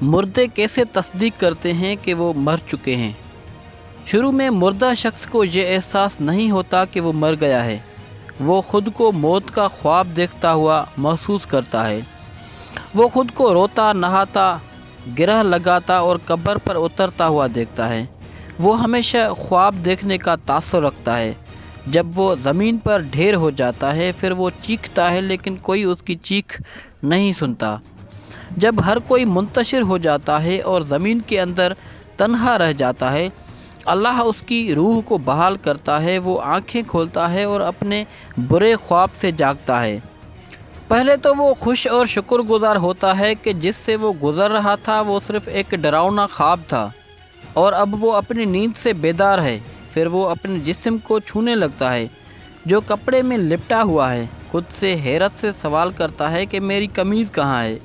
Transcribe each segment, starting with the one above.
مردے کیسے تصدیق کرتے ہیں کہ وہ مر چکے ہیں؟ شروع میں مردہ شخص کو یہ احساس نہیں ہوتا کہ وہ مر گیا ہے، وہ خود کو موت کا خواب دیکھتا ہوا محسوس کرتا ہے۔ وہ خود کو روتا، نہاتا، گرہ لگاتا اور قبر پر اترتا ہوا دیکھتا ہے۔ وہ ہمیشہ خواب دیکھنے کا تاثر رکھتا ہے۔ جب وہ زمین پر ڈھیر ہو جاتا ہے پھر وہ چیختا ہے لیکن کوئی اس کی چیخ نہیں سنتا۔ جب ہر کوئی منتشر ہو جاتا ہے اور زمین کے اندر تنہا رہ جاتا ہے، اللہ اس کی روح کو بحال کرتا ہے۔ وہ آنکھیں کھولتا ہے اور اپنے برے خواب سے جاگتا ہے۔ پہلے تو وہ خوش اور شکر گزار ہوتا ہے کہ جس سے وہ گزر رہا تھا وہ صرف ایک ڈراؤنا خواب تھا اور اب وہ اپنی نیند سے بیدار ہے۔ پھر وہ اپنے جسم کو چھونے لگتا ہے جو کپڑے میں لپٹا ہوا ہے، خود سے حیرت سے سوال کرتا ہے کہ میری قمیض کہاں ہے؟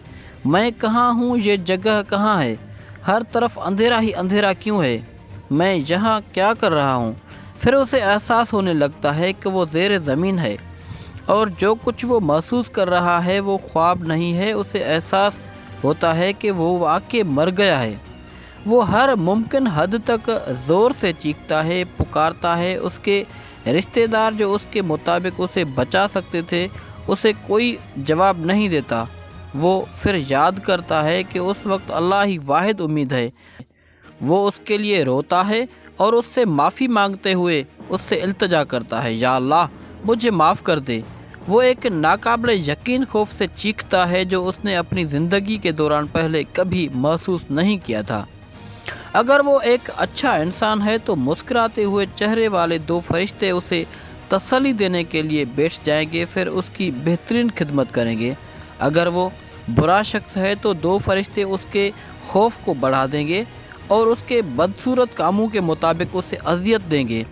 میں کہاں ہوں؟ یہ جگہ کہاں ہے؟ ہر طرف اندھیرا ہی اندھیرا کیوں ہے؟ میں یہاں کیا کر رہا ہوں؟ پھر اسے احساس ہونے لگتا ہے کہ وہ زیر زمین ہے اور جو کچھ وہ محسوس کر رہا ہے وہ خواب نہیں ہے۔ اسے احساس ہوتا ہے کہ وہ واقعی مر گیا ہے۔ وہ ہر ممکن حد تک زور سے چیختا ہے، پکارتا ہے۔ اس کے رشتہ دار جو اس کے مطابق اسے بچا سکتے تھے اسے کوئی جواب نہیں دیتا۔ وہ پھر یاد کرتا ہے کہ اس وقت اللہ ہی واحد امید ہے۔ وہ اس کے لیے روتا ہے اور اس سے معافی مانگتے ہوئے اس سے التجا کرتا ہے، یا اللہ مجھے معاف کر دے۔ وہ ایک ناقابل یقین خوف سے چیختا ہے جو اس نے اپنی زندگی کے دوران پہلے کبھی محسوس نہیں کیا تھا۔ اگر وہ ایک اچھا انسان ہے تو مسکراتے ہوئے چہرے والے دو فرشتے اسے تسلی دینے کے لیے بیٹھ جائیں گے، پھر اس کی بہترین خدمت کریں گے۔ اگر وہ برا شخص ہے تو دو فرشتے اس کے خوف کو بڑھا دیں گے اور اس کے بدصورت کاموں کے مطابق اسے اذیت دیں گے۔